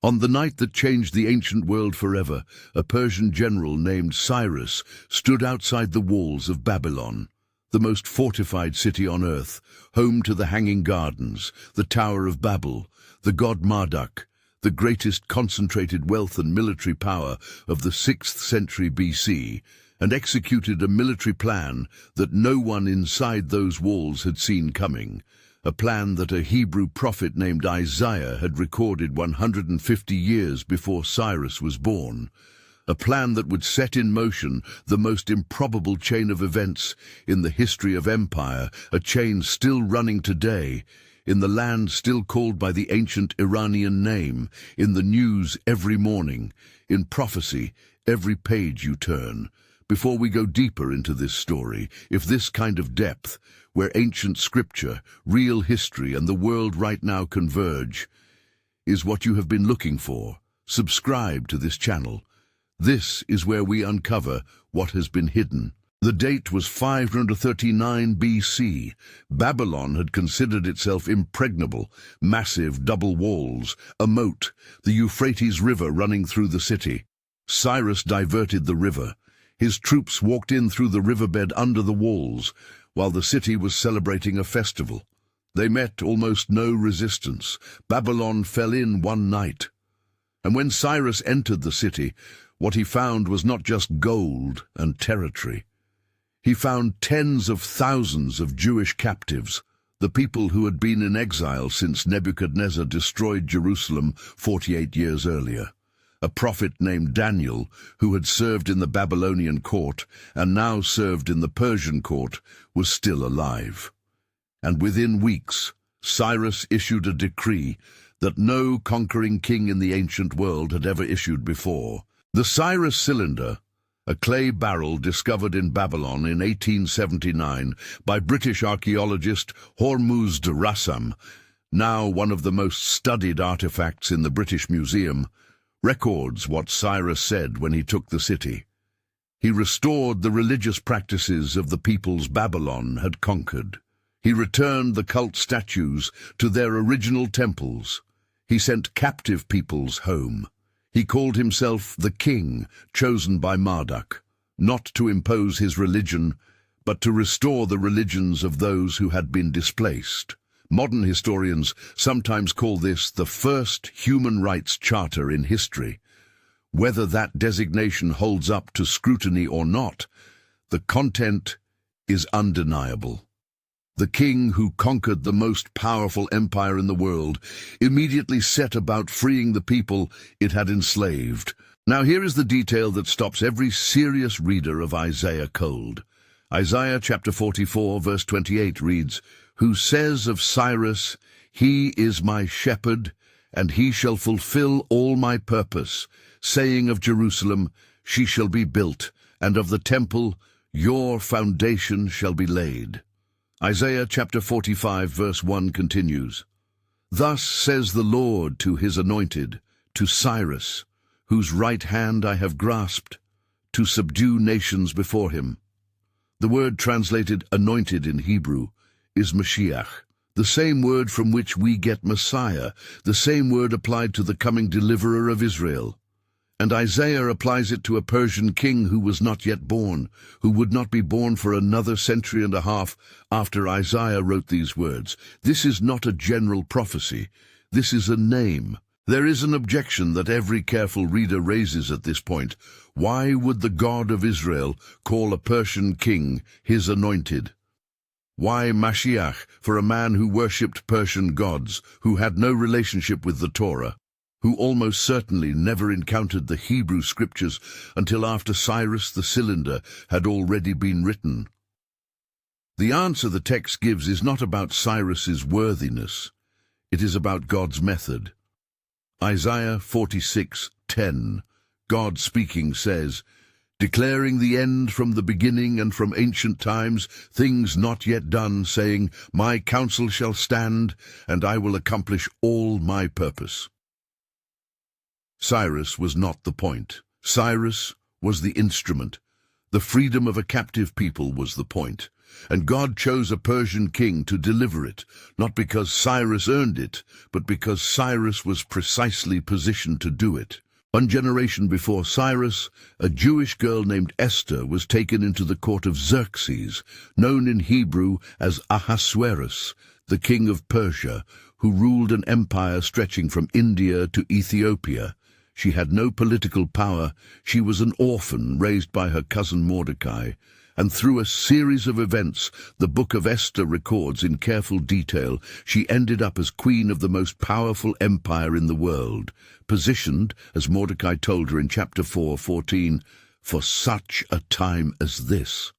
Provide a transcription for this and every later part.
On the night that changed the ancient world forever, a Persian general named Cyrus stood outside the walls of Babylon, the most fortified city on earth, home to the Hanging Gardens, the Tower of Babel, the god Marduk, the greatest concentrated wealth and military power of the 6th century BC, and executed a military plan that no one inside those walls had seen coming, a plan that a Hebrew prophet named Isaiah had recorded 150 years before Cyrus was born, a plan that would set in motion the most improbable chain of events in the history of empire, a chain still running today, in the land still called by the ancient Iranian name, in the news every morning, in prophecy every page you turn. Before we go deeper into this story, if this kind of depth, where ancient scripture, real history, and the world right now converge, is what you have been looking for, subscribe to this channel. This is where we uncover what has been hidden. The date was 539 BC. Babylon had considered itself impregnable, massive double walls, a moat, the Euphrates River running through the city. Cyrus diverted the river. His troops walked in through the riverbed under the walls, while the city was celebrating a festival. They met almost no resistance. Babylon fell in one night. And when Cyrus entered the city, what he found was not just gold and territory. He found tens of thousands of Jewish captives, the people who had been in exile since Nebuchadnezzar destroyed Jerusalem 48 years earlier. A prophet named Daniel, who had served in the Babylonian court and now served in the Persian court, was still alive. And within weeks, Cyrus issued a decree that no conquering king in the ancient world had ever issued before. The Cyrus cylinder, a clay barrel discovered in Babylon in 1879 by British archaeologist Hormuzd Rassam, now one of the most studied artifacts in the British Museum, records what Cyrus said when he took the city. He restored the religious practices of the peoples Babylon had conquered. He returned the cult statues to their original temples. He sent captive peoples home. He called himself the king chosen by Marduk, not to impose his religion, but to restore the religions of those who had been displaced. Modern historians sometimes call this the first human rights charter in history. Whether that designation holds up to scrutiny or not, the content is undeniable. The king who conquered the most powerful empire in the world immediately set about freeing the people it had enslaved. Now here is the detail that stops every serious reader of Isaiah cold. Isaiah chapter 44 verse 28 reads, "Who says of Cyrus, he is my shepherd, and he shall fulfill all my purpose, saying of Jerusalem, she shall be built, and of the temple, your foundation shall be laid." Isaiah chapter 45 verse 1 continues, "Thus says the Lord to his anointed, to Cyrus, whose right hand I have grasped, to subdue nations before him." The word translated anointed in Hebrew is Mashiach, the same word from which we get Messiah, the same word applied to the coming deliverer of Israel. And Isaiah applies it to a Persian king who was not yet born, who would not be born for another century and a half after Isaiah wrote these words. This is not a general prophecy. This is a name. There is an objection that every careful reader raises at this point. Why would the God of Israel call a Persian king his anointed? Why Mashiach for a man who worshipped Persian gods, who had no relationship with the Torah, who almost certainly never encountered the Hebrew scriptures until after Cyrus the cylinder had already been written? The answer the text gives is not about Cyrus's worthiness. It is about God's method. Isaiah 46:10, God speaking says, declaring the end from the beginning and from ancient times, things not yet done, saying, my counsel shall stand, and I will accomplish all my purpose. Cyrus was not the point. Cyrus was the instrument. The freedom of a captive people was the point, and God chose a Persian king to deliver it, not because Cyrus earned it, but because Cyrus was precisely positioned to do it. One generation before Cyrus, a Jewish girl named Esther was taken into the court of Xerxes, known in Hebrew as Ahasuerus, the king of Persia, who ruled an empire stretching from India to Ethiopia. She had no political power. She was an orphan raised by her cousin Mordecai, and through a series of events the book of Esther records in careful detail, she ended up as queen of the most powerful empire in the world, positioned, as Mordecai told her in chapter 4:14, for such a time as this.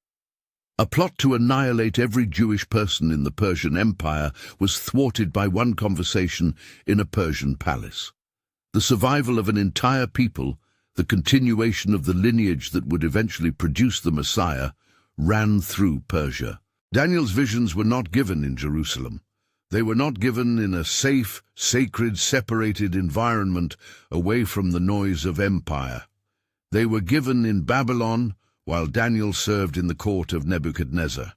A plot to annihilate every Jewish person in the Persian Empire was thwarted by one conversation in a Persian palace. The survival of an entire people, the continuation of the lineage that would eventually produce the Messiah, ran through Persia. Daniel's visions were not given in Jerusalem. They were not given in a safe, sacred, separated environment away from the noise of empire. They were given in Babylon, while Daniel served in the court of Nebuchadnezzar,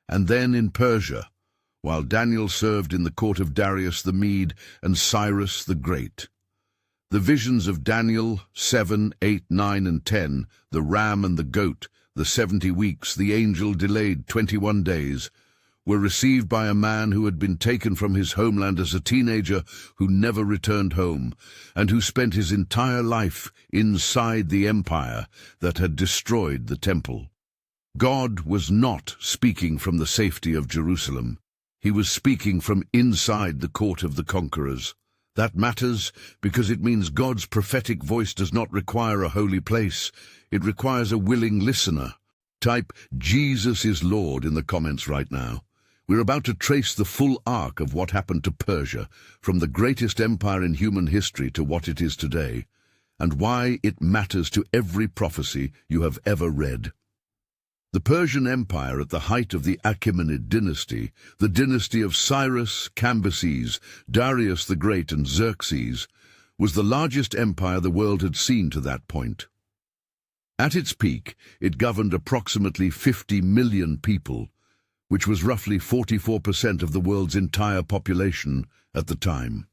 and then in Persia, while Daniel served in the court of Darius the Mede and Cyrus the Great. The visions of Daniel 7, 8, 9, and 10, the ram and the goat, the 70 weeks, the angel delayed 21 days, were received by a man who had been taken from his homeland as a teenager, who never returned home, and who spent his entire life inside the empire that had destroyed the temple. God was not speaking from the safety of Jerusalem. He was speaking from inside the court of the conquerors. That matters because it means God's prophetic voice does not require a holy place. It requires a willing listener. Type "Jesus is Lord" in the comments right now. We're about to trace the full arc of what happened to Persia, from the greatest empire in human history to what it is today, and why it matters to every prophecy you have ever read. The Persian Empire at the height of the Achaemenid dynasty, the dynasty of Cyrus, Cambyses, Darius the Great and Xerxes, was the largest empire the world had seen to that point. At its peak, it governed approximately 50 million people, which was roughly 44% of the world's entire population at the time.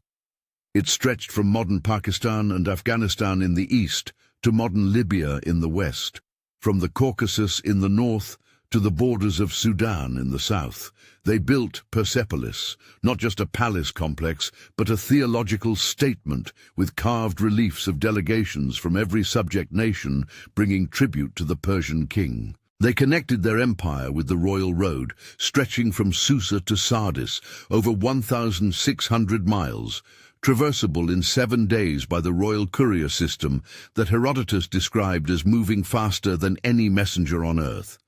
It stretched from modern Pakistan and Afghanistan in the east to modern Libya in the west, from the Caucasus in the north to the borders of Sudan in the south. They built Persepolis, not just a palace complex, but a theological statement with carved reliefs of delegations from every subject nation bringing tribute to the Persian king. They connected their empire with the royal road, stretching from Susa to Sardis, over 1,600 miles, traversable in 7 days by the royal courier system that Herodotus described as moving faster than any messenger on earth.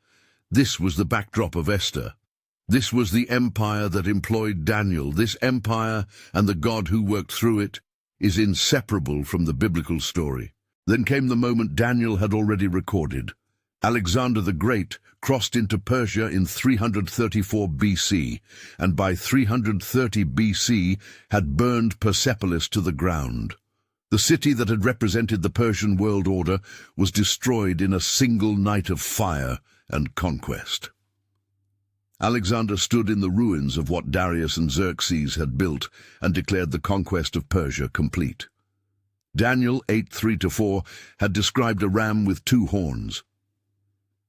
This was the backdrop of Esther. This was the empire that employed Daniel. This empire, and the God who worked through it, is inseparable from the biblical story. Then came the moment Daniel had already recorded. Alexander the Great crossed into Persia in 334 BC, and by 330 BC had burned Persepolis to the ground. The city that had represented the Persian world order was destroyed in a single night of fire and conquest. Alexander stood in the ruins of what Darius and Xerxes had built and declared the conquest of Persia complete. Daniel 8:3-4 had described a ram with 2 horns.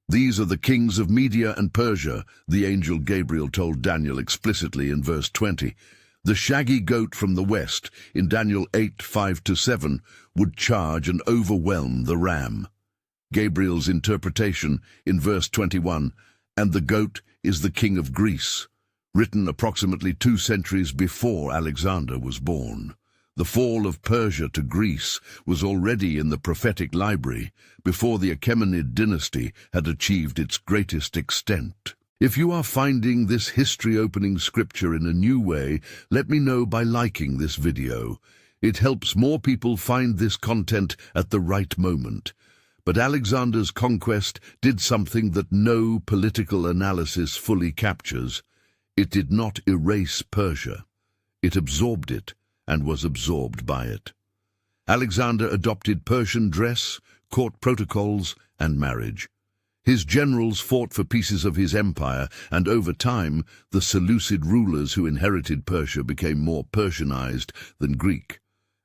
These are the kings of Media and Persia, the angel Gabriel told Daniel explicitly in verse 20. The shaggy goat from the west, in Daniel 8:5-7, would charge and overwhelm the ram. Gabriel's interpretation in verse 21, and the goat is the king of Greece, written approximately 2 centuries before Alexander was born. The fall of Persia to Greece was already in the prophetic library before the Achaemenid dynasty had achieved its greatest extent. If you are finding this history-opening scripture in a new way, let me know by liking this video. It helps more people find this content at the right moment. But Alexander's conquest did something that no political analysis fully captures. It did not erase Persia. It absorbed it and was absorbed by it. Alexander adopted Persian dress, court protocols, and marriage. His generals fought for pieces of his empire, and over time, the Seleucid rulers who inherited Persia became more Persianized than Greek.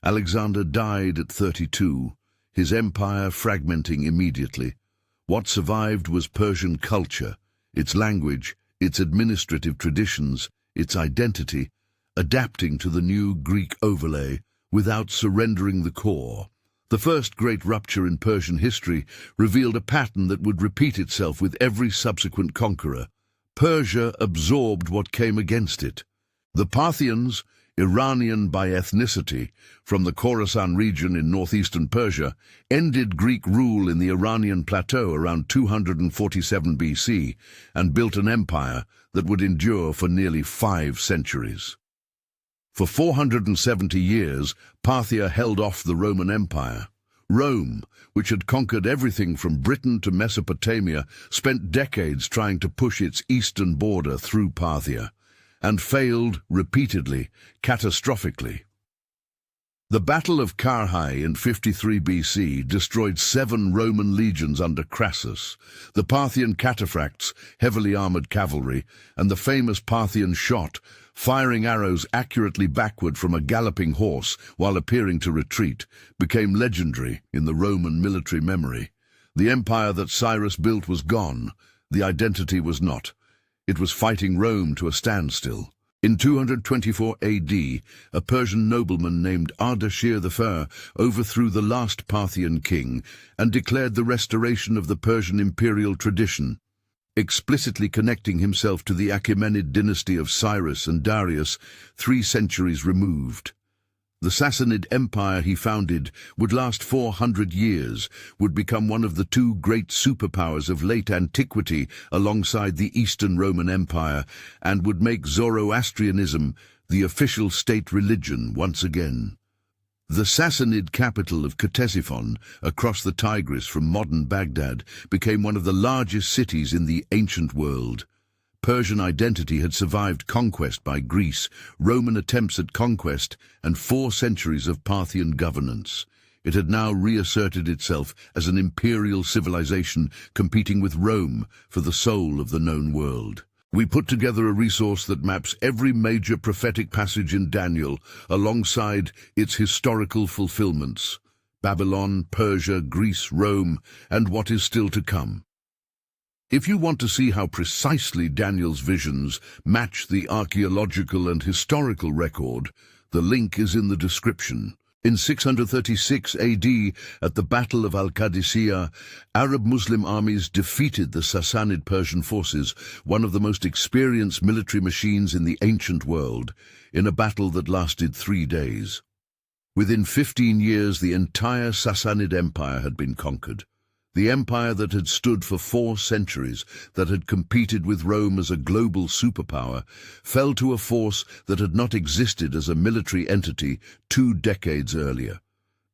Alexander died at 32, his empire fragmenting immediately. What survived was Persian culture, its language, its administrative traditions, its identity, adapting to the new Greek overlay without surrendering the core. The first great rupture in Persian history revealed a pattern that would repeat itself with every subsequent conqueror. Persia absorbed what came against it. The Parthians, Iranian by ethnicity, from the Khorasan region in northeastern Persia, ended Greek rule in the Iranian plateau around 247 BC and built an empire that would endure for nearly 5 centuries. For 470 years, Parthia held off the Roman Empire. Rome, which had conquered everything from Britain to Mesopotamia, spent decades trying to push its eastern border through Parthia, and failed repeatedly, catastrophically. The Battle of Carrhae in 53 BC destroyed 7 Roman legions under Crassus, the Parthian cataphracts, heavily armored cavalry, and the famous Parthian shot, firing arrows accurately backward from a galloping horse while appearing to retreat, became legendary in the Roman military memory. The empire that Cyrus built was gone. The identity was not. It was fighting Rome to a standstill. In 224 AD, a Persian nobleman named Ardashir I overthrew the last Parthian king and declared the restoration of the Persian imperial tradition, explicitly connecting himself to the Achaemenid dynasty of Cyrus and Darius 3 centuries removed. The Sassanid Empire he founded would last 400 years, would become one of the 2 great superpowers of late antiquity alongside the Eastern Roman Empire, and would make Zoroastrianism the official state religion once again. The Sassanid capital of Ctesiphon, across the Tigris from modern Baghdad, became one of the largest cities in the ancient world. Persian identity had survived conquest by Greece, Roman attempts at conquest, and 4 centuries of Parthian governance. It had now reasserted itself as an imperial civilization competing with Rome for the soul of the known world. We put together a resource that maps every major prophetic passage in Daniel alongside its historical fulfillments: Babylon, Persia, Greece, Rome, and what is still to come. If you want to see how precisely Daniel's visions match the archaeological and historical record, the link is in the description. In 636 AD, at the Battle of Al-Qadisiyah, Arab-Muslim armies defeated the Sassanid Persian forces, one of the most experienced military machines in the ancient world, in a battle that lasted 3 days. Within 15 years, the entire Sassanid Empire had been conquered. The empire that had stood for 4 centuries, that had competed with Rome as a global superpower, fell to a force that had not existed as a military entity 2 decades earlier.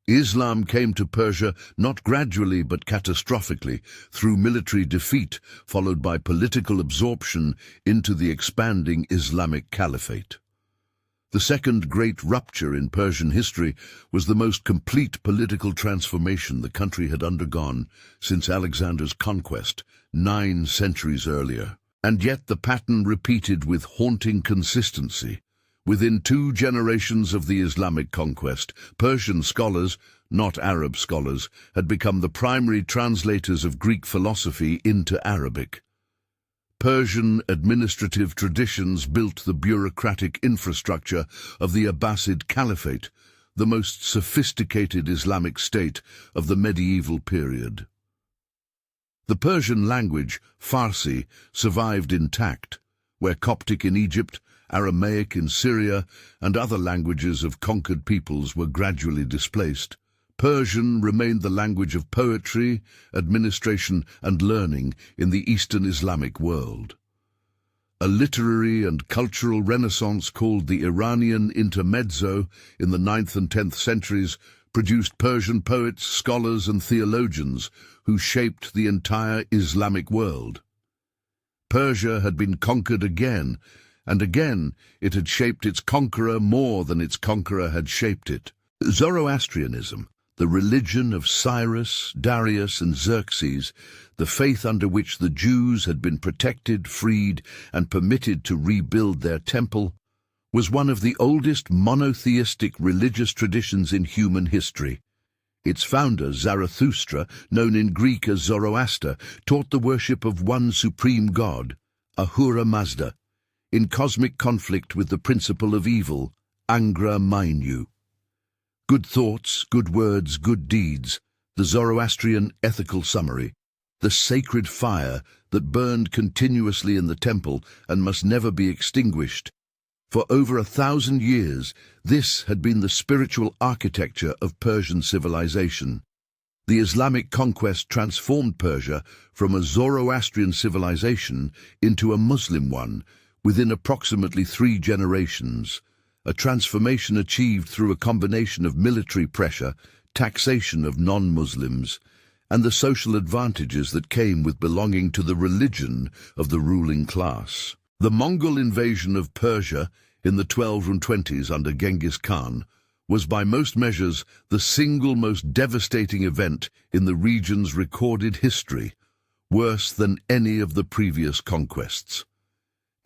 Islam came to Persia not gradually but catastrophically, through military defeat followed by political absorption into the expanding Islamic Caliphate. The second great rupture in Persian history was the most complete political transformation the country had undergone since Alexander's conquest 9 centuries earlier. And yet the pattern repeated with haunting consistency. Within 2 generations of the Islamic conquest, Persian scholars, not Arab scholars, had become the primary translators of Greek philosophy into Arabic. Persian administrative traditions built the bureaucratic infrastructure of the Abbasid Caliphate, the most sophisticated Islamic state of the medieval period. The Persian language, Farsi, survived intact, where Coptic in Egypt, Aramaic in Syria, and other languages of conquered peoples were gradually displaced. Persian remained the language of poetry, administration, and learning in the Eastern Islamic world. A literary and cultural renaissance called the Iranian Intermezzo in the 9th and 10th centuries produced Persian poets, scholars, and theologians who shaped the entire Islamic world. Persia had been conquered again, and again it had shaped its conqueror more than its conqueror had shaped it. Zoroastrianism, The religion of Cyrus, Darius, and Xerxes, the faith under which the Jews had been protected, freed, and permitted to rebuild their temple, was one of the oldest monotheistic religious traditions in human history. Its founder, Zarathustra, known in Greek as Zoroaster, taught the worship of one supreme god, Ahura Mazda, in cosmic conflict with the principle of evil, Angra Mainyu. Good thoughts, good words, good deeds, the Zoroastrian ethical summary, the sacred fire that burned continuously in the temple and must never be extinguished. For over 1,000 years, this had been the spiritual architecture of Persian civilization. The Islamic conquest transformed Persia from a Zoroastrian civilization into a Muslim one within approximately 3 generations, a transformation achieved through a combination of military pressure, taxation of non-Muslims, and the social advantages that came with belonging to the religion of the ruling class. The Mongol invasion of Persia in the 1220s under Genghis Khan was by most measures the single most devastating event in the region's recorded history, worse than any of the previous conquests.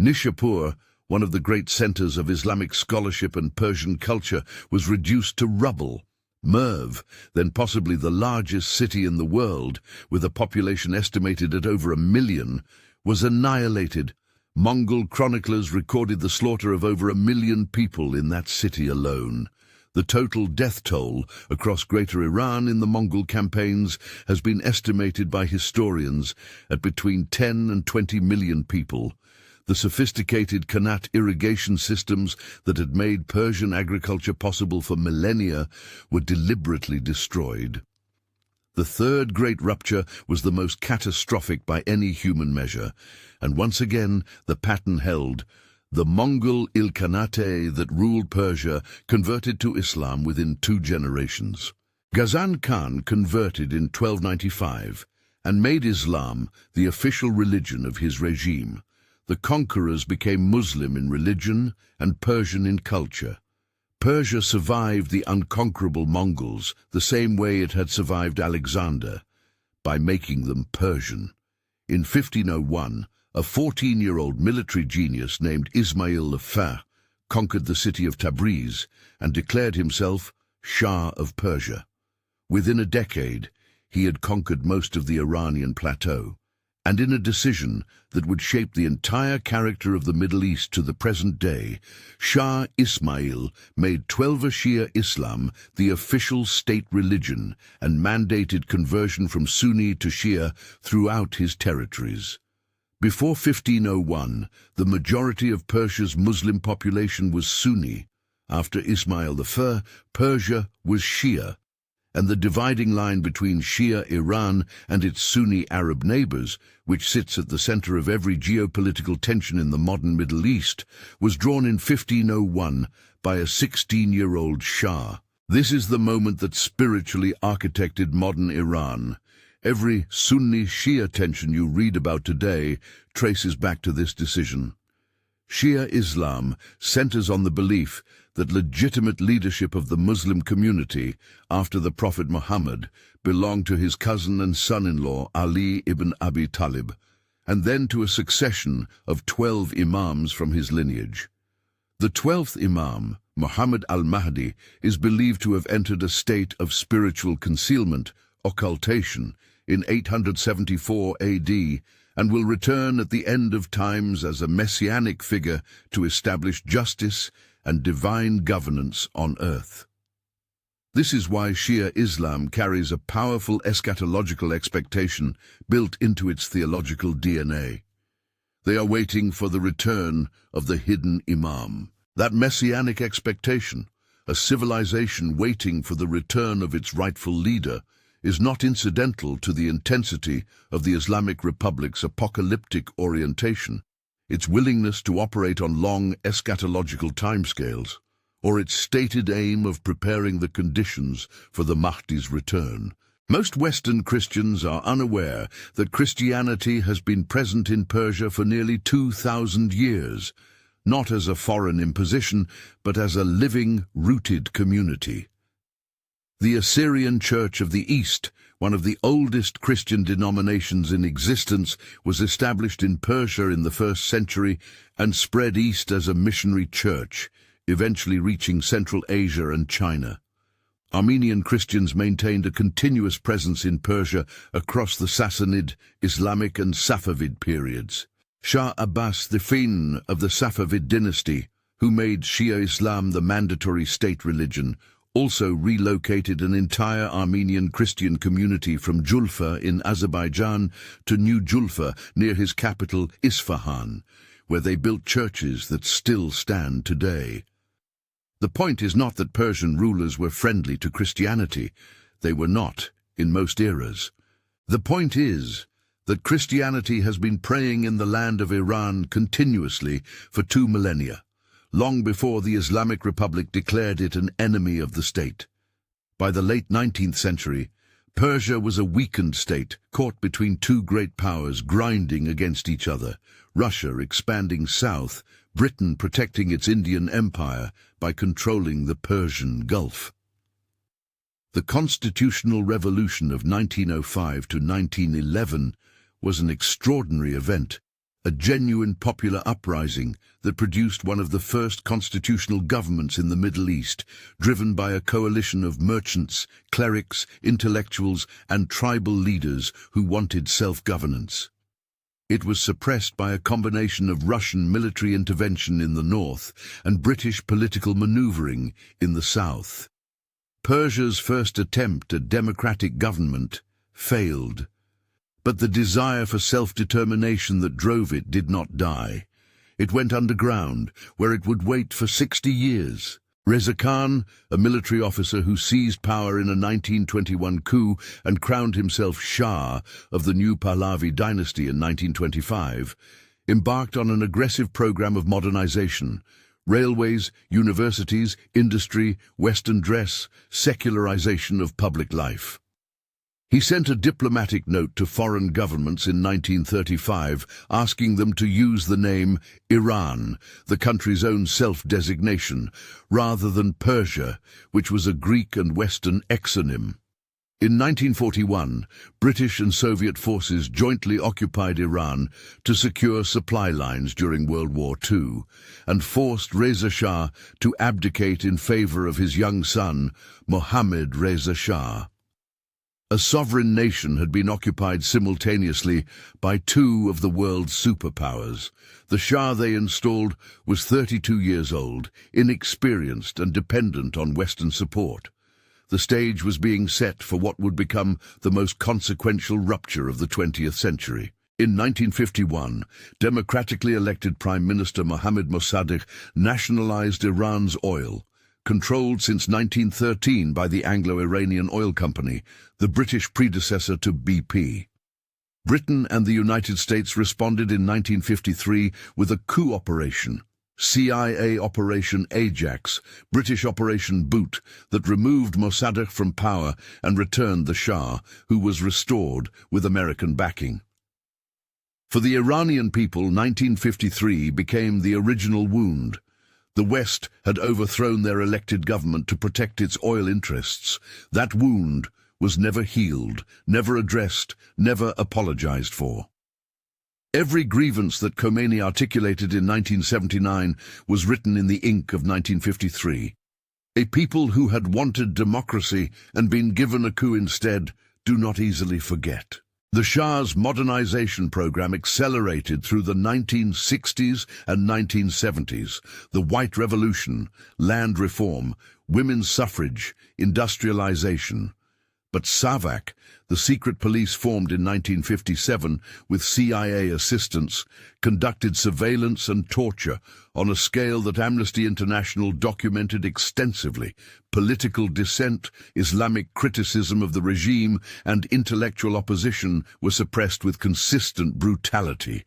Nishapur, one of the great centers of Islamic scholarship and Persian culture, was reduced to rubble. Merv, then possibly the largest city in the world, with a population estimated at over 1 million, was annihilated. Mongol chroniclers recorded the slaughter of over 1 million people in that city alone. The total death toll across Greater Iran in the Mongol campaigns has been estimated by historians at between 10 and 20 million people. The sophisticated Qanat irrigation systems that had made Persian agriculture possible for millennia were deliberately destroyed. The third great rupture was the most catastrophic by any human measure, and once again the pattern held. The Mongol Ilkhanate that ruled Persia converted to Islam within 2 generations. Ghazan Khan converted in 1295 and made Islam the official religion of his regime. The conquerors became Muslim in religion and Persian in culture. Persia survived the unconquerable Mongols the same way it had survived Alexander, by making them Persian. In 1501, a 14-year-old military genius named Ismail le Fin conquered the city of Tabriz and declared himself Shah of Persia. Within a decade, he had conquered most of the Iranian plateau, and in a decision that would shape the entire character of the Middle East to the present day, Shah Ismail made Twelver Shia Islam the official state religion and mandated conversion from Sunni to Shia throughout his territories. Before 1501, the majority of Persia's Muslim population was Sunni. After Ismail I, Persia was Shia, and the dividing line between Shia Iran and its Sunni Arab neighbors, which sits at the center of every geopolitical tension in the modern Middle East, was drawn in 1501 by a 16-year-old Shah. This is the moment that spiritually architected modern Iran. Every Sunni-Shia tension you read about today traces back to this decision. Shia Islam centers on the belief that legitimate leadership of the Muslim community after the Prophet Muhammad belonged to his cousin and son-in-law Ali ibn Abi Talib, and then to a succession of 12 imams from his lineage. The 12th imam, Muhammad al-Mahdi, is believed to have entered a state of spiritual concealment, occultation, in 874 AD, and will return at the end of times as a messianic figure to establish justice and divine governance on earth. This is why Shia Islam carries a powerful eschatological expectation built into its theological DNA. They are waiting for the return of the hidden Imam. That messianic expectation, a civilization waiting for the return of its rightful leader, is not incidental to the intensity of the Islamic Republic's apocalyptic orientation, its willingness to operate on long eschatological timescales, or its stated aim of preparing the conditions for the Mahdi's return. Most Western Christians are unaware that Christianity has been present in Persia for nearly 2,000 years, not as a foreign imposition, but as a living, rooted community. The Assyrian Church of the East, one of the oldest Christian denominations in existence, was established in Persia in the 1st century and spread east as a missionary church, eventually reaching Central Asia and China. Armenian Christians maintained a continuous presence in Persia across the Sassanid, Islamic and Safavid periods. Shah Abbas, the Fin of the Safavid dynasty, who made Shia Islam the mandatory state religion, also relocated an entire Armenian Christian community from Julfa in Azerbaijan to New Julfa near his capital Isfahan, where they built churches that still stand today. The point is not that Persian rulers were friendly to Christianity. They were not, in most eras. The point is that Christianity has been preying in the land of Iran continuously for 2 millennia, long before the Islamic Republic declared it an enemy of the state. By the late 19th century, Persia was a weakened state, caught between 2 great powers grinding against each other, Russia expanding south, Britain protecting its Indian empire by controlling the Persian Gulf. The constitutional revolution of 1905 to 1911 was an extraordinary event, a genuine popular uprising that produced one of the first constitutional governments in the Middle East, driven by a coalition of merchants, clerics, intellectuals, and tribal leaders who wanted self-governance. It was suppressed by a combination of Russian military intervention in the north and British political maneuvering in the south. Persia's first attempt at democratic government failed, but the desire for self-determination that drove it did not die. It went underground, where it would wait for 60 years. Reza Khan, a military officer who seized power in a 1921 coup and crowned himself Shah of the new Pahlavi dynasty in 1925, embarked on an aggressive program of modernization. Railways, universities, industry, Western dress, secularization of public life. He sent a diplomatic note to foreign governments in 1935 asking them to use the name Iran, the country's own self-designation, rather than Persia, which was a Greek and Western exonym. In 1941, British and Soviet forces jointly occupied Iran to secure supply lines during World War II and forced Reza Shah to abdicate in favor of his young son, Mohammad Reza Shah. A sovereign nation had been occupied simultaneously by 2 of the world's superpowers. The Shah they installed was 32 years old, inexperienced and dependent on Western support. The stage was being set for what would become the most consequential rupture of the 20th century. In 1951, democratically elected Prime Minister Mohammad Mossadegh nationalized Iran's oil, controlled since 1913 by the Anglo-Iranian Oil Company, the British predecessor to BP. Britain and the United States responded in 1953 with a coup operation, CIA Operation Ajax, British Operation Boot, that removed Mossadegh from power and returned the Shah, who was restored with American backing. For the Iranian people, 1953 became the original wound. The West had overthrown their elected government to protect its oil interests. That wound was never healed, never addressed, never apologized for. Every grievance that Khomeini articulated in 1979 was written in the ink of 1953. A people who had wanted democracy and been given a coup instead do not easily forget. The Shah's modernization program accelerated through the 1960s and 1970s. The White Revolution, land reform, women's suffrage, industrialization. But SAVAK, the secret police formed in 1957 with CIA assistance, conducted surveillance and torture on a scale that Amnesty International documented extensively. Political dissent, Islamic criticism of the regime, and intellectual opposition were suppressed with consistent brutality.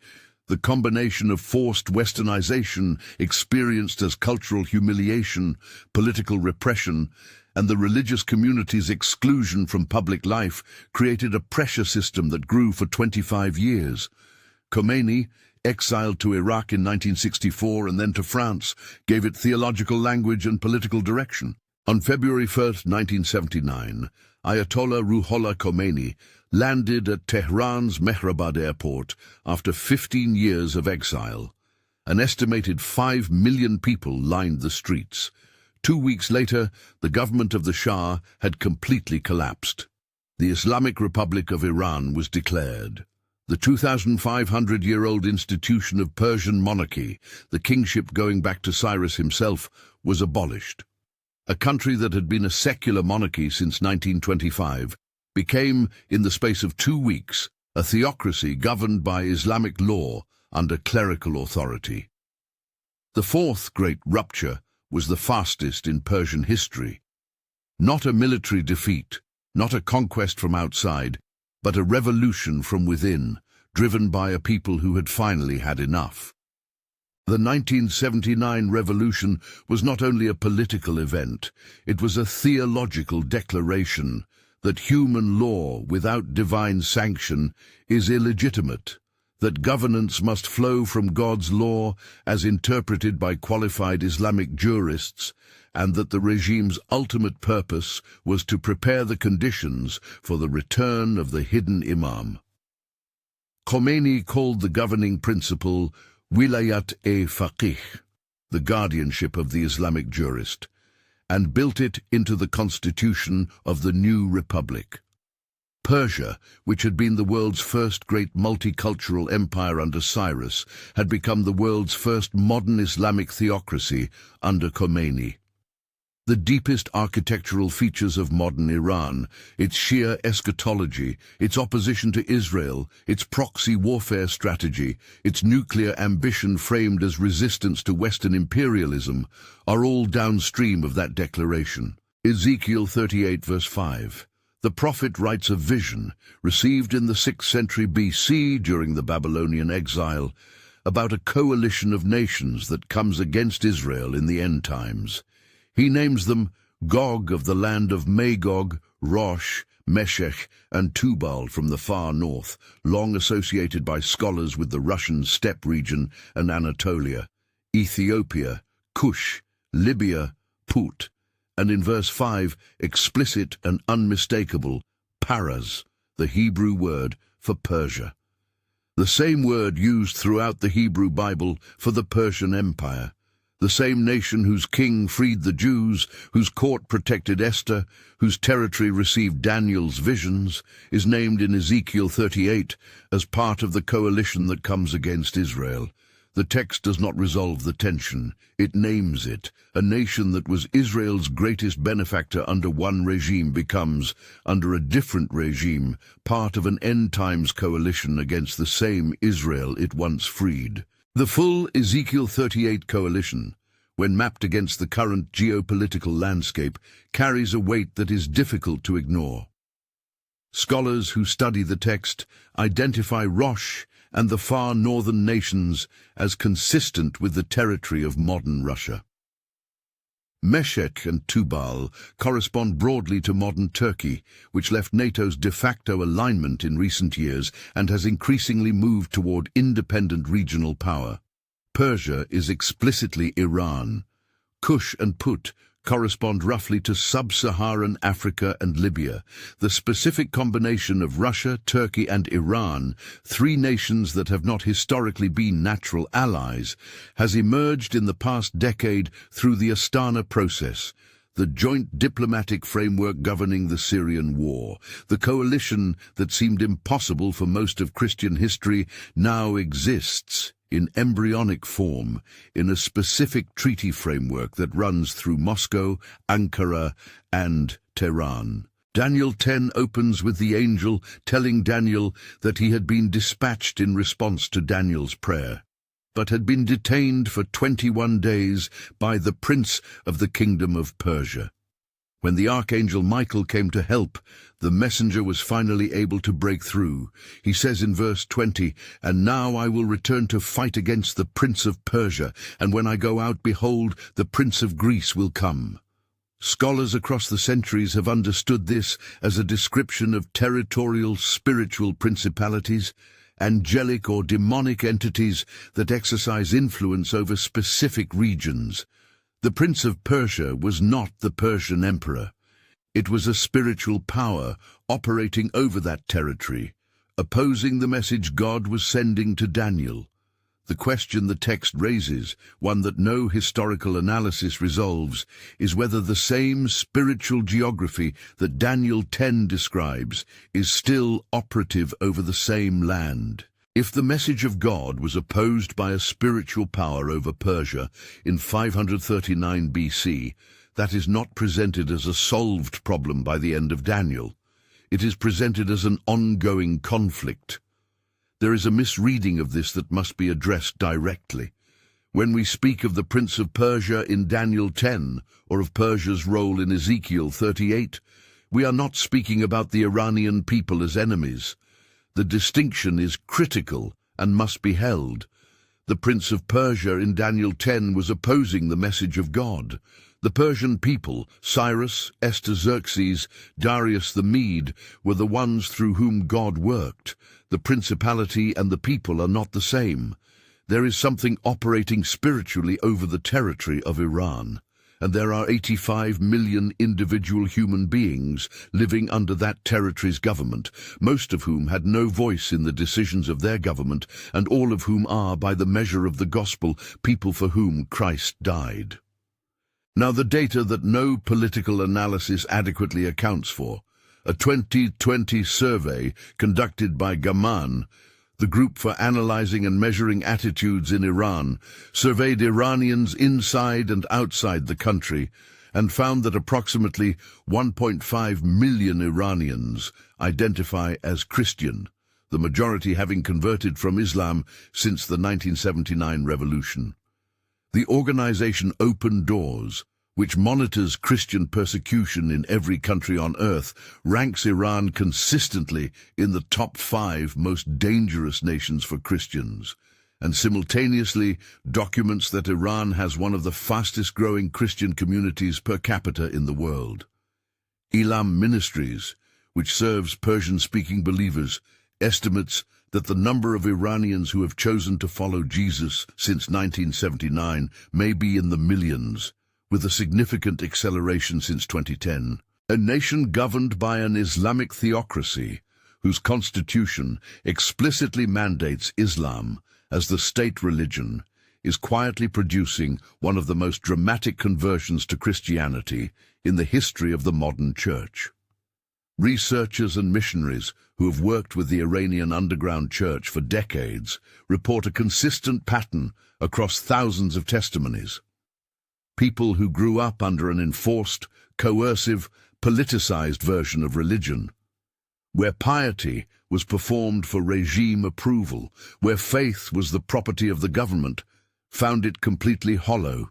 The combination of forced westernization, experienced as cultural humiliation, political repression, and the religious community's exclusion from public life created a pressure system that grew for 25 years. Khomeini, exiled to Iraq in 1964 and then to France, gave it theological language and political direction. On February 1st, 1979, Ayatollah Ruhollah Khomeini landed at Tehran's Mehrabad airport after 15 years of exile. An estimated 5 million people lined the streets. 2 weeks later, the government of the Shah had completely collapsed. The Islamic Republic of Iran was declared. The 2,500-year-old institution of Persian monarchy, the kingship going back to Cyrus himself, was abolished. A country that had been a secular monarchy since 1925 became, in the space of 2 weeks, a theocracy governed by Islamic law under clerical authority. The fourth great rupture was the fastest in Persian history. Not a military defeat, not a conquest from outside, but a revolution from within, driven by a people who had finally had enough. The 1979 revolution was not only a political event, it was a theological declaration that human law without divine sanction is illegitimate, that governance must flow from God's law as interpreted by qualified Islamic jurists, and that the regime's ultimate purpose was to prepare the conditions for the return of the hidden imam. Khomeini called the governing principle wilayat-e-faqih, the guardianship of the Islamic jurist, and built it into the constitution of the new republic. Persia, which had been the world's first great multicultural empire under Cyrus, had become the world's first modern Islamic theocracy under Khomeini. The deepest architectural features of modern Iran, its Shia eschatology, its opposition to Israel, its proxy warfare strategy, its nuclear ambition framed as resistance to Western imperialism, are all downstream of that declaration. Ezekiel 38 verse 5. The prophet writes a vision, received in the 6th century BC during the Babylonian exile, about a coalition of nations that comes against Israel in the end times. He names them Gog of the land of Magog, Rosh, Meshech, and Tubal from the far north, long associated by scholars with the Russian steppe region and Anatolia, Ethiopia, Cush, Libya, Put, and in verse 5, explicit and unmistakable, Paras, the Hebrew word for Persia. The same word used throughout the Hebrew Bible for the Persian Empire. The same nation whose king freed the Jews, whose court protected Esther, whose territory received Daniel's visions, is named in Ezekiel 38 as part of the coalition that comes against Israel. The text does not resolve the tension. It names it. A nation that was Israel's greatest benefactor under one regime becomes, under a different regime, part of an end-times coalition against the same Israel it once freed. The full Ezekiel 38 coalition, when mapped against the current geopolitical landscape, carries a weight that is difficult to ignore. Scholars who study the text identify Rosh and the far northern nations as consistent with the territory of modern Russia. Meshech and Tubal correspond broadly to modern Turkey, which left NATO's de facto alignment in recent years and has increasingly moved toward independent regional power. Persia is explicitly Iran. Cush and Put correspond roughly to sub-Saharan Africa and Libya, the specific combination of Russia, Turkey and Iran, three nations that have not historically been natural allies, has emerged in the past decade through the Astana process, the joint diplomatic framework governing the Syrian war. The coalition that seemed impossible for most of Christian history now exists in embryonic form, in a specific treaty framework that runs through Moscow, Ankara, and Tehran. Daniel 10 opens with the angel telling Daniel that he had been dispatched in response to Daniel's prayer, but had been detained for 21 days by the prince of the kingdom of Persia. When the archangel Michael came to help, the messenger was finally able to break through. He says in verse 20, "And now I will return to fight against the prince of Persia, and when I go out, behold, the prince of Greece will come." Scholars across the centuries have understood this as a description of territorial spiritual principalities, angelic or demonic entities that exercise influence over specific regions. The Prince of Persia was not the Persian emperor. It was a spiritual power operating over that territory, opposing the message God was sending to Daniel. The question the text raises, one that no historical analysis resolves, is whether the same spiritual geography that Daniel 10 describes is still operative over the same land. If the message of God was opposed by a spiritual power over Persia in 539 BC, that is not presented as a solved problem by the end of Daniel. It is presented as an ongoing conflict. There is a misreading of this that must be addressed directly. When we speak of the Prince of Persia in Daniel 10, or of Persia's role in Ezekiel 38, we are not speaking about the Iranian people as enemies. The distinction is critical and must be held. The Prince of Persia in Daniel 10 was opposing the message of God. The Persian people, Cyrus, Artaxerxes, Darius the Mede, were the ones through whom God worked. The principality and the people are not the same. There is something operating spiritually over the territory of Iran, and there are 85 million individual human beings living under that territory's government, most of whom had no voice in the decisions of their government, and all of whom are, by the measure of the gospel, people for whom Christ died. Now the data that no political analysis adequately accounts for, a 2020 survey conducted by Gaman, the group for analyzing and measuring attitudes in Iran, surveyed Iranians inside and outside the country and found that approximately 1.5 million Iranians identify as Christian, the majority having converted from Islam since the 1979 revolution. The organization Open Doors, which monitors Christian persecution in every country on earth, ranks Iran consistently in the top 5 most dangerous nations for Christians, and simultaneously documents that Iran has one of the fastest-growing Christian communities per capita in the world. Elam Ministries, which serves Persian-speaking believers, estimates that the number of Iranians who have chosen to follow Jesus since 1979 may be in the millions, with a significant acceleration since 2010. A nation governed by an Islamic theocracy, whose constitution explicitly mandates Islam as the state religion, is quietly producing one of the most dramatic conversions to Christianity in the history of the modern church. Researchers and missionaries who have worked with the Iranian underground church for decades report a consistent pattern across thousands of testimonies. People who grew up under an enforced, coercive, politicized version of religion, where piety was performed for regime approval, where faith was the property of the government, found it completely hollow.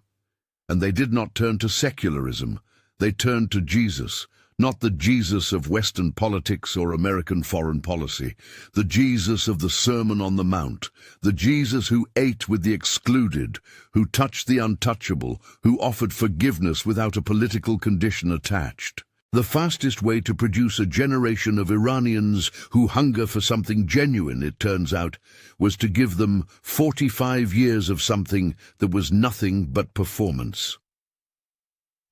And they did not turn to secularism, they turned to Jesus, not the Jesus of Western politics or American foreign policy, the Jesus of the Sermon on the Mount, the Jesus who ate with the excluded, who touched the untouchable, who offered forgiveness without a political condition attached. The fastest way to produce a generation of Iranians who hunger for something genuine, it turns out, was to give them 45 years of something that was nothing but performance.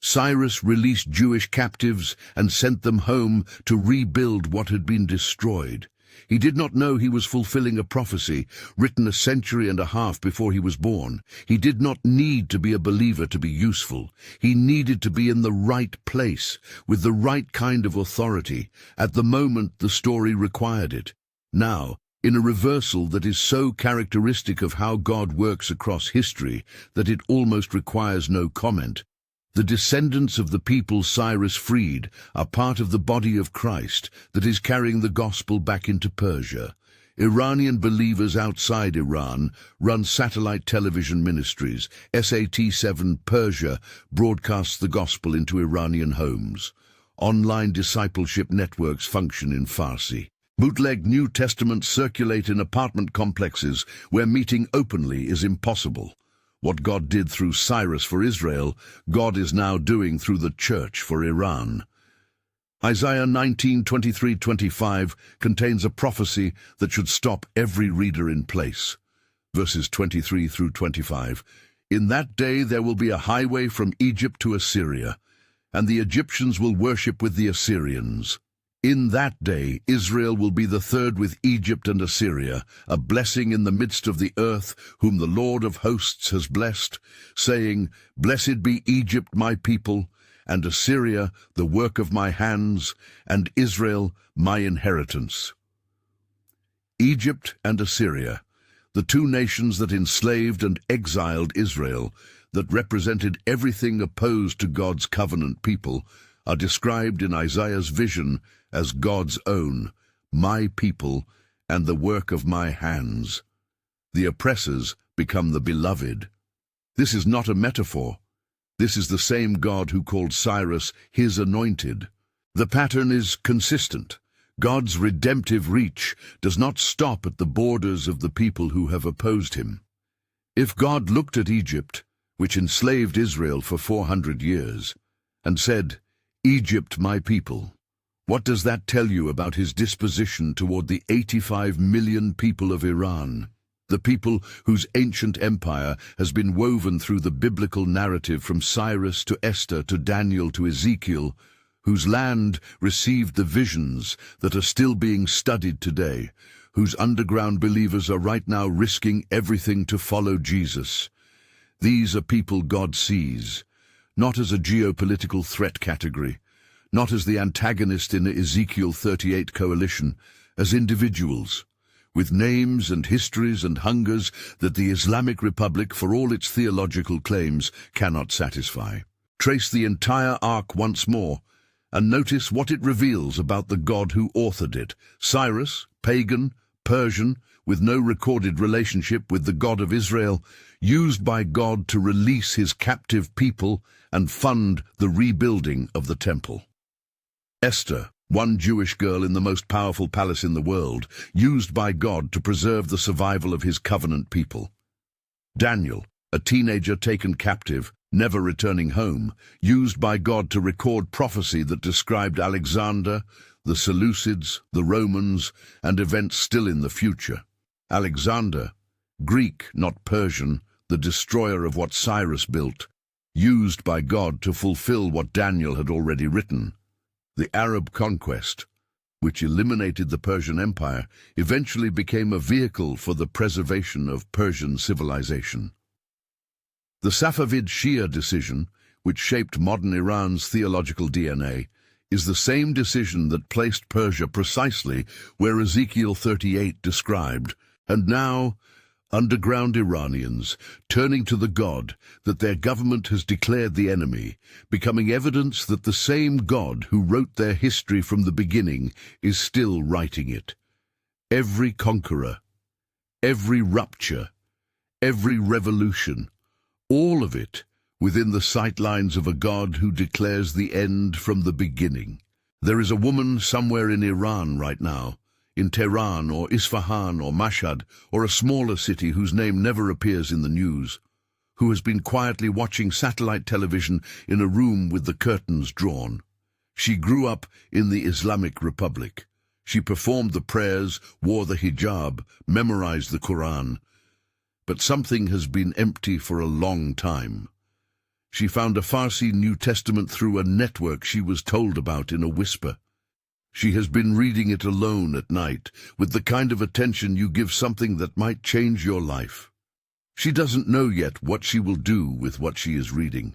Cyrus released Jewish captives and sent them home to rebuild what had been destroyed. He did not know he was fulfilling a prophecy written a century and a half before he was born. He did not need to be a believer to be useful. He needed to be in the right place, with the right kind of authority, at the moment the story required it. Now, in a reversal that is so characteristic of how God works across history that it almost requires no comment, the descendants of the people Cyrus freed are part of the body of Christ that is carrying the gospel back into Persia. Iranian believers outside Iran run satellite television ministries. SAT-7 Persia broadcasts the gospel into Iranian homes. Online discipleship networks function in Farsi. Bootleg New Testaments circulate in apartment complexes where meeting openly is impossible. What God did through Cyrus for Israel, God is now doing through the church for Iran. Isaiah 19:23-25 contains a prophecy that should stop every reader in place. Verses 23 through 25. In that day there will be a highway from Egypt to Assyria, and the Egyptians will worship with the Assyrians. In that day Israel will be the third with Egypt and Assyria, a blessing in the midst of the earth, whom the Lord of hosts has blessed, saying, Blessed be Egypt, my people, and Assyria, the work of my hands, and Israel, my inheritance. Egypt and Assyria, the two nations that enslaved and exiled Israel, that represented everything opposed to God's covenant people, are described in Isaiah's vision as God's own, my people, and the work of my hands. The oppressors become the beloved. This is not a metaphor. This is the same God who called Cyrus his anointed. The pattern is consistent. God's redemptive reach does not stop at the borders of the people who have opposed him. If God looked at Egypt, which enslaved Israel for 400 years, and said, Egypt, my people, what does that tell you about his disposition toward the 85 million people of Iran, the people whose ancient empire has been woven through the biblical narrative from Cyrus to Esther to Daniel to Ezekiel, whose land received the visions that are still being studied today, whose underground believers are right now risking everything to follow Jesus? These are people God sees, not as a geopolitical threat category, not as the antagonist in Ezekiel 38 coalition, as individuals, with names and histories and hungers that the Islamic Republic, for all its theological claims, cannot satisfy. Trace the entire ark once more, and notice what it reveals about the God who authored it. Cyrus, pagan, Persian, with no recorded relationship with the God of Israel, used by God to release his captive people and fund the rebuilding of the temple. Esther, one Jewish girl in the most powerful palace in the world, used by God to preserve the survival of his covenant people. Daniel, a teenager taken captive, never returning home, used by God to record prophecy that described Alexander, the Seleucids, the Romans, and events still in the future. Alexander, Greek, not Persian, the destroyer of what Cyrus built, used by God to fulfill what Daniel had already written. The Arab conquest, which eliminated the Persian Empire, eventually became a vehicle for the preservation of Persian civilization. The Safavid Shia decision, which shaped modern Iran's theological DNA, is the same decision that placed Persia precisely where Ezekiel 38 described. And now, underground Iranians, turning to the God that their government has declared the enemy, becoming evidence that the same God who wrote their history from the beginning is still writing it. Every conqueror, every rupture, every revolution, all of it within the sightlines of a God who declares the end from the beginning. There is a woman somewhere in Iran right now, in Tehran or Isfahan or Mashhad or a smaller city whose name never appears in the news, who has been quietly watching satellite television in a room with the curtains drawn. She grew up in the Islamic Republic. She performed the prayers, wore the hijab, memorized the Quran. But something has been empty for a long time. She found a Farsi New Testament through a network she was told about in a whisper. She has been reading it alone at night, with the kind of attention you give something that might change your life. She doesn't know yet what she will do with what she is reading.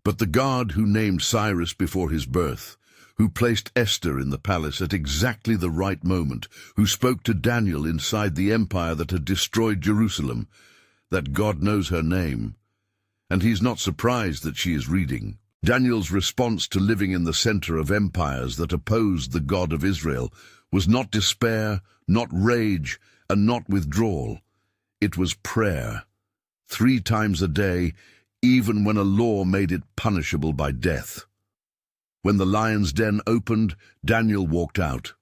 But the God who named Cyrus before his birth, who placed Esther in the palace at exactly the right moment, who spoke to Daniel inside the empire that had destroyed Jerusalem, that God knows her name. And he's not surprised that she is reading. Daniel's response to living in the center of empires that opposed the God of Israel was not despair, not rage, and not withdrawal. It was prayer. 3 times a day, even when a law made it punishable by death. When the lion's den opened, Daniel walked out.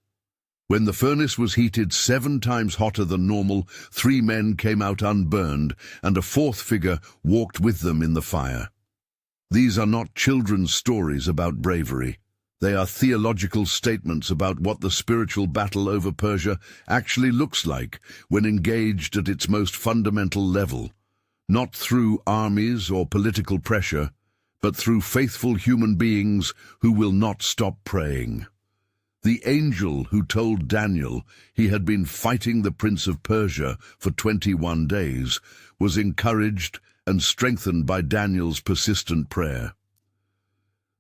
When the furnace was heated 7 times hotter than normal, 3 men came out unburned, and a 4th figure walked with them in the fire. These are not children's stories about bravery. They are theological statements about what the spiritual battle over Persia actually looks like when engaged at its most fundamental level. not through armies or political pressure, but through faithful human beings who will not stop praying. The angel who told Daniel he had been fighting the prince of Persia for 21 days was encouraged and strengthened by Daniel's persistent prayer.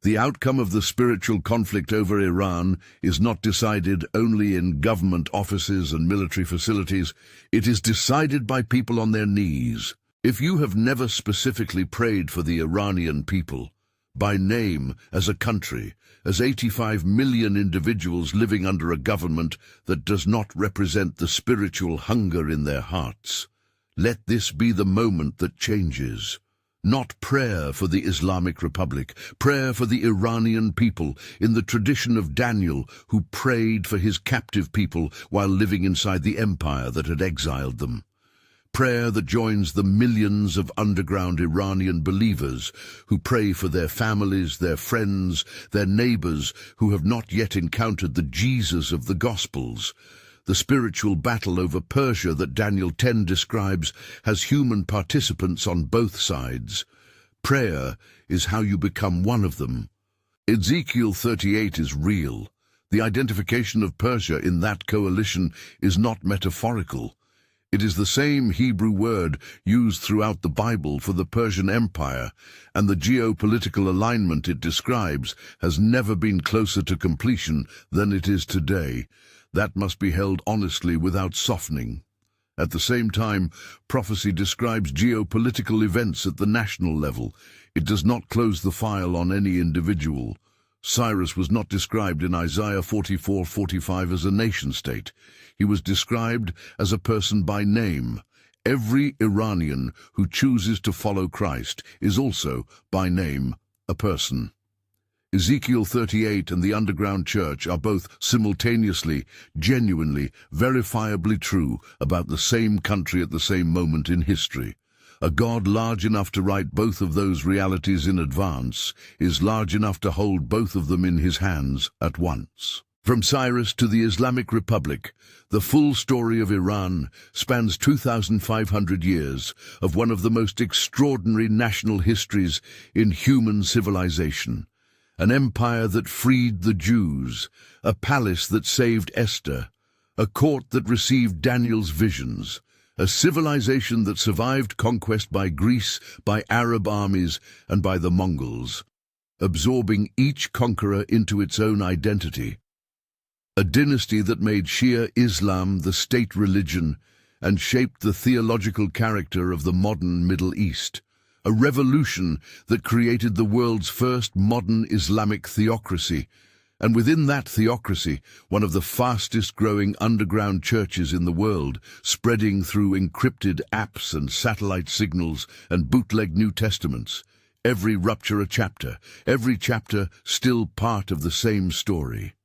The outcome of the spiritual conflict over Iran is not decided only in government offices and military facilities. It is decided by people on their knees. If you have never specifically prayed for the Iranian people, by name, as a country, as 85 million individuals living under a government that does not represent the spiritual hunger in their hearts, let this be the moment that changes. Not prayer for the Islamic Republic, prayer for the Iranian people in the tradition of Daniel, who prayed for his captive people while living inside the empire that had exiled them. Prayer that joins the millions of underground Iranian believers who pray for their families, their friends, their neighbors who have not yet encountered the Jesus of the Gospels. The spiritual battle over Persia that Daniel 10 describes has human participants on both sides. Prayer is how you become one of them. Ezekiel 38 is real. The identification of Persia in that coalition is not metaphorical. It is the same Hebrew word used throughout the Bible for the Persian Empire, and the geopolitical alignment it describes has never been closer to completion than it is today. That must be held honestly without softening. At the same time, prophecy describes geopolitical events at the national level. It does not close the file on any individual. Cyrus was not described in Isaiah 44:45 as a nation-state. He was described as a person by name. Every Iranian who chooses to follow Christ is also, by name, a person. Ezekiel 38 and the underground church are both simultaneously, genuinely, verifiably true about the same country at the same moment in history. A God large enough to write both of those realities in advance is large enough to hold both of them in his hands at once. From Cyrus to the Islamic Republic, the full story of Iran spans 2,500 years of one of the most extraordinary national histories in human civilization. An empire that freed the Jews, a palace that saved Esther, a court that received Daniel's visions, a civilization that survived conquest by Greece, by Arab armies, and by the Mongols, absorbing each conqueror into its own identity. A dynasty that made Shia Islam the state religion and shaped the theological character of the modern Middle East. A revolution that created the world's first modern Islamic theocracy, and within that theocracy, one of the fastest-growing underground churches in the world, spreading through encrypted apps and satellite signals and bootleg New Testaments. Every rupture a chapter, every chapter still part of the same story.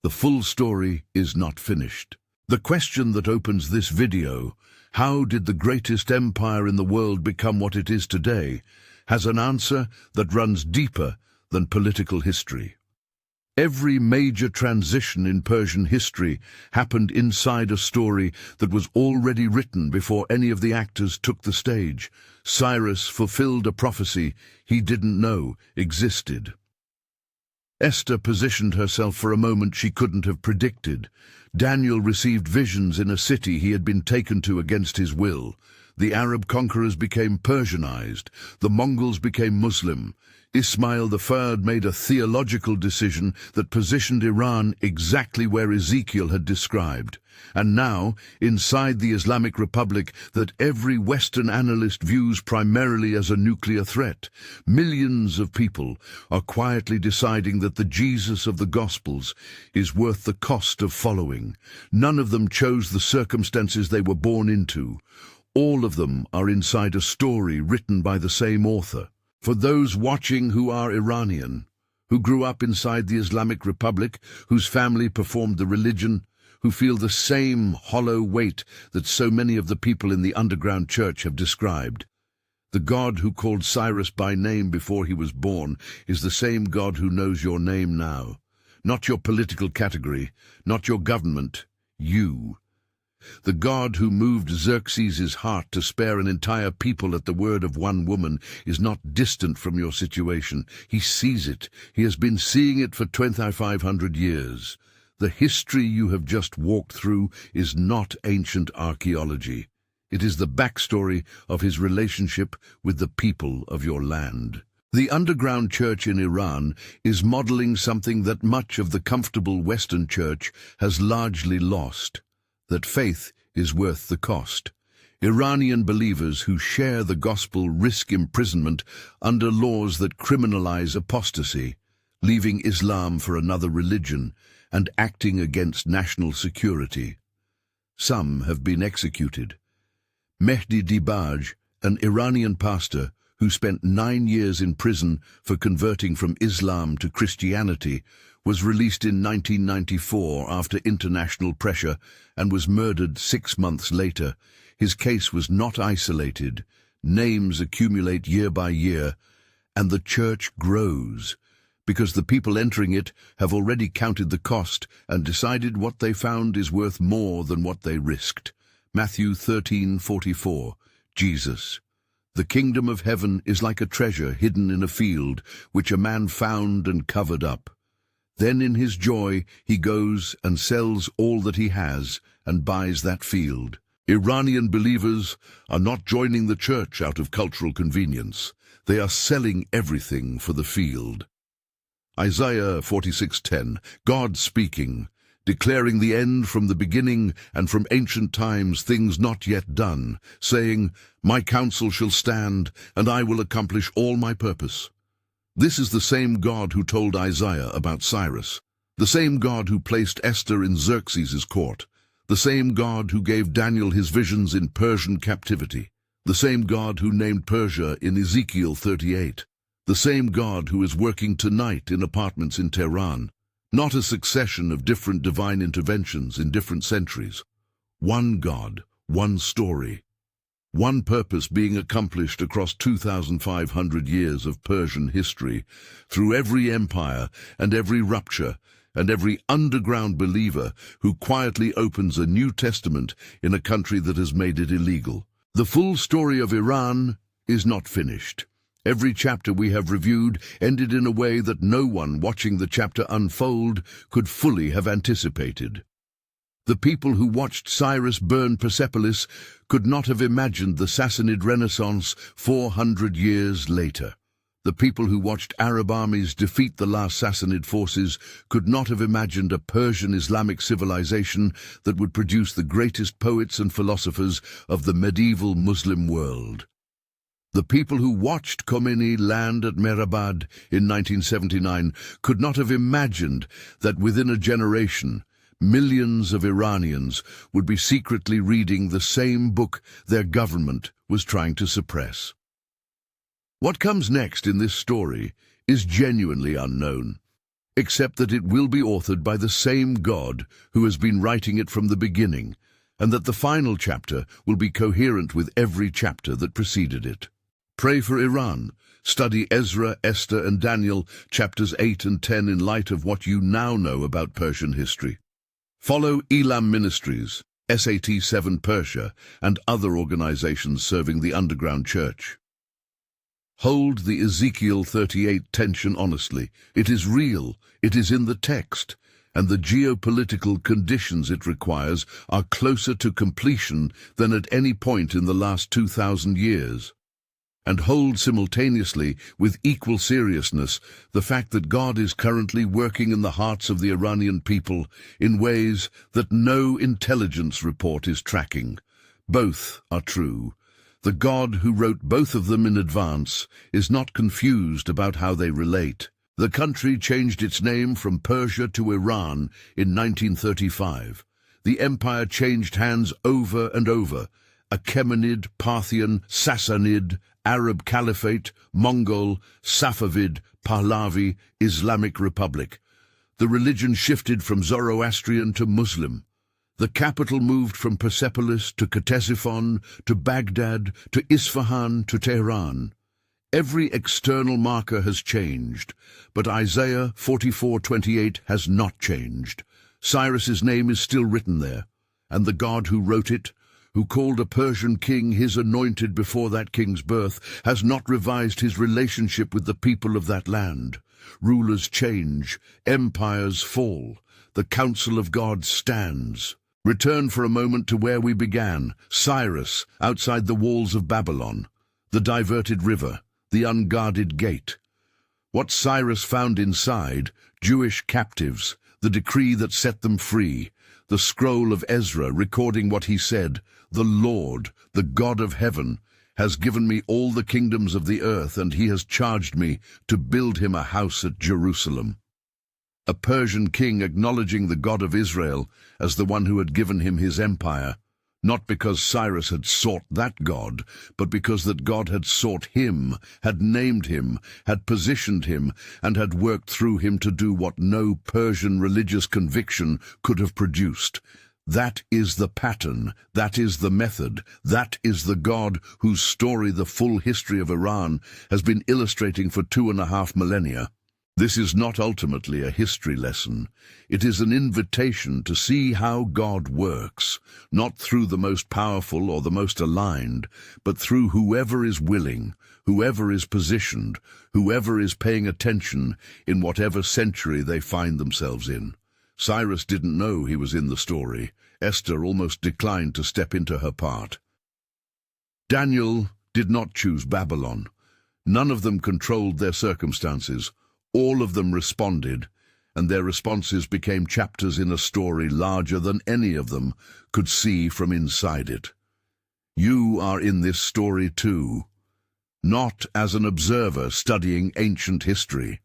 The full story is not finished. The question that opens this video, how did the greatest empire in the world become what it is today, has an answer that runs deeper than political history. Every major transition in Persian history happened inside a story that was already written before any of the actors took the stage. Cyrus fulfilled a prophecy he didn't know existed. Esther positioned herself for a moment she couldn't have predicted. Daniel received visions in a city he had been taken to against his will. The Arab conquerors became Persianized. The Mongols became Muslim. Ismail I made a theological decision that positioned Iran exactly where Ezekiel had described. And now, inside the Islamic Republic that every Western analyst views primarily as a nuclear threat, millions of people are quietly deciding that the Jesus of the Gospels is worth the cost of following. None of them chose the circumstances they were born into. All of them are inside a story written by the same author. For those watching who are Iranian, who grew up inside the Islamic Republic, whose family performed the religion, who feel the same hollow weight that so many of the people in the underground church have described. The God who called Cyrus by name before he was born is the same God who knows your name now. Not your political category, not your government, you. The God who moved Xerxes' heart to spare an entire people at the word of one woman is not distant from your situation. He sees it. He has been seeing it for 2,500 years. The history you have just walked through is not ancient archaeology. It is the backstory of his relationship with the people of your land. The underground church in Iran is modeling something that much of the comfortable Western church has largely lost, that faith is worth the cost. Iranian believers who share the gospel risk imprisonment under laws that criminalize apostasy, leaving Islam for another religion, and acting against national security. Some have been executed. Mehdi Dibaj, an Iranian pastor who spent 9 years in prison for converting from Islam to Christianity, was released in 1994 after international pressure and was murdered 6 months later. His case was not isolated. Names accumulate year by year, and the church grows, because the people entering it have already counted the cost and decided what they found is worth more than what they risked. Matthew 13:44, Jesus. The kingdom of heaven is like a treasure hidden in a field, which a man found and covered up. Then in his joy he goes and sells all that he has and buys that field. Iranian believers are not joining the church out of cultural convenience. They are selling everything for the field. Isaiah 46:10, God speaking, declaring the end from the beginning and from ancient times things not yet done, saying, My counsel shall stand, and I will accomplish all my purpose. This is the same God who told Isaiah about Cyrus, the same God who placed Esther in Xerxes' court, the same God who gave Daniel his visions in Persian captivity, the same God who named Persia in Ezekiel 38, the same God who is working tonight in apartments in Tehran. Not a succession of different divine interventions in different centuries. One God, one story, one purpose being accomplished across 2,500 years of Persian history, through every empire and every rupture, and every underground believer who quietly opens a New Testament in a country that has made it illegal. The full story of Iran is not finished. Every chapter we have reviewed ended in a way that no one watching the chapter unfold could fully have anticipated. The people who watched Cyrus burn Persepolis could not have imagined the Sassanid Renaissance 400 years later. The people who watched Arab armies defeat the last Sassanid forces could not have imagined a Persian Islamic civilization that would produce the greatest poets and philosophers of the medieval Muslim world. The people who watched Khomeini land at Mehrabad in 1979 could not have imagined that within a generation, millions of Iranians would be secretly reading the same book their government was trying to suppress. What comes next in this story is genuinely unknown, except that it will be authored by the same God who has been writing it from the beginning, and that the final chapter will be coherent with every chapter that preceded it. Pray for Iran. Study Ezra, Esther, and Daniel, chapters 8 and 10 in light of what you now know about Persian history. Follow Elam Ministries, SAT 7 Persia, and other organizations serving the underground church. Hold the Ezekiel 38 tension honestly. It is real, it is in the text, and the geopolitical conditions it requires are closer to completion than at any point in the last 2,000 years. And hold simultaneously, with equal seriousness, the fact that God is currently working in the hearts of the Iranian people in ways that no intelligence report is tracking. Both are true. The God who wrote both of them in advance is not confused about how they relate. The country changed its name from Persia to Iran in 1935. The empire changed hands over and over. Achaemenid, Parthian, Sassanid, Arab Caliphate, Mongol, Safavid, Pahlavi, Islamic Republic. The religion shifted from Zoroastrian to Muslim. The capital moved from Persepolis to Ctesiphon, to Baghdad, to Isfahan, to Tehran. Every external marker has changed, but Isaiah 44:28 has not changed. Cyrus's name is still written there, and the God who wrote it, who called a Persian king his anointed before that king's birth, has not revised his relationship with the people of that land. Rulers change, empires fall, the counsel of God stands. Return for a moment to where we began, Cyrus, outside the walls of Babylon, the diverted river, the unguarded gate. What Cyrus found inside, Jewish captives, the decree that set them free, the scroll of Ezra recording what he said, "The Lord, the God of heaven, has given me all the kingdoms of the earth, and he has charged me to build him a house at Jerusalem." A Persian king acknowledging the God of Israel as the one who had given him his empire, not because Cyrus had sought that God, but because that God had sought him, had named him, had positioned him, and had worked through him to do what no Persian religious conviction could have produced. That is the pattern, that is the method, that is the God whose story the full history of Iran has been illustrating for 2.5 millennia. This is not ultimately a history lesson. It is an invitation to see how God works, not through the most powerful or the most aligned, but through whoever is willing, whoever is positioned, whoever is paying attention in whatever century they find themselves in. Cyrus didn't know he was in the story. Esther almost declined to step into her part. Daniel did not choose Babylon. None of them controlled their circumstances. All of them responded, and their responses became chapters in a story larger than any of them could see from inside it. You are in this story too, not as an observer studying ancient history,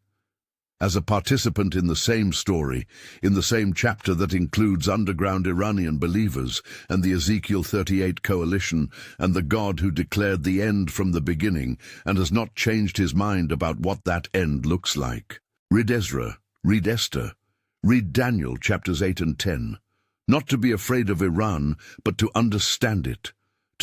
as a participant in the same story, in the same chapter that includes underground Iranian believers and the Ezekiel 38 coalition and the God who declared the end from the beginning and has not changed his mind about what that end looks like. Read Ezra, read Esther, read Daniel chapters 8 and 10. Not to be afraid of Iran, but to understand it.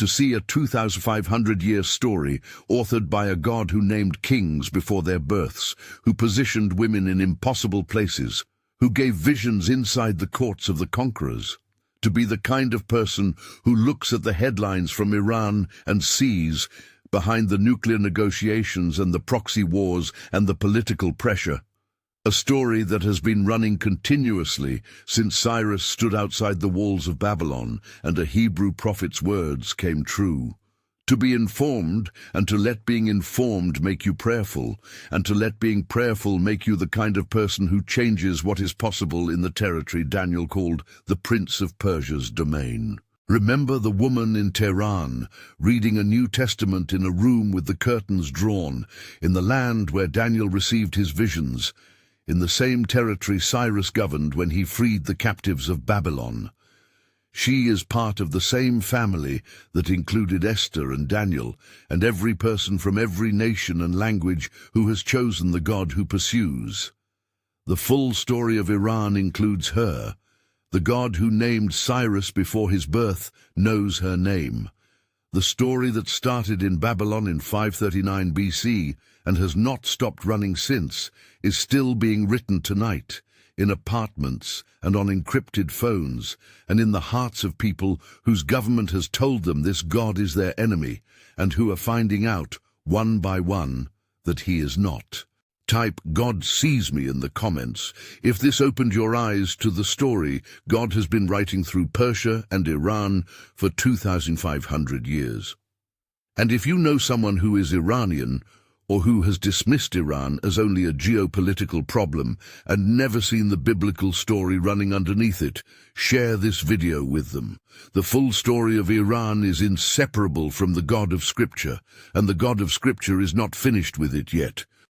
To see a 2,500-year story authored by a God who named kings before their births, who positioned women in impossible places, who gave visions inside the courts of the conquerors. To be the kind of person who looks at the headlines from Iran and sees, behind the nuclear negotiations and the proxy wars and the political pressure, a story that has been running continuously since Cyrus stood outside the walls of Babylon and a Hebrew prophet's words came true. To be informed and to let being informed make you prayerful, and to let being prayerful make you the kind of person who changes what is possible in the territory Daniel called the Prince of Persia's domain. Remember the woman in Tehran, reading a New Testament in a room with the curtains drawn, in the land where Daniel received his visions, in the same territory Cyrus governed when he freed the captives of Babylon. She is part of the same family that included Esther and Daniel, and every person from every nation and language who has chosen the God who pursues. The full story of Iran includes her. The God who named Cyrus before his birth knows her name. The story that started in Babylon in 539 BC and has not stopped running since is still being written tonight, in apartments and on encrypted phones, and in the hearts of people whose government has told them this God is their enemy, and who are finding out, one by one, that he is not. Type "God sees me" in the comments if this opened your eyes to the story God has been writing through Persia and Iran for 2,500 years. And if you know someone who is Iranian, or who has dismissed Iran as only a geopolitical problem and never seen the biblical story running underneath it, share this video with them. The full story of Iran is inseparable from the God of Scripture, and the God of Scripture is not finished with it yet.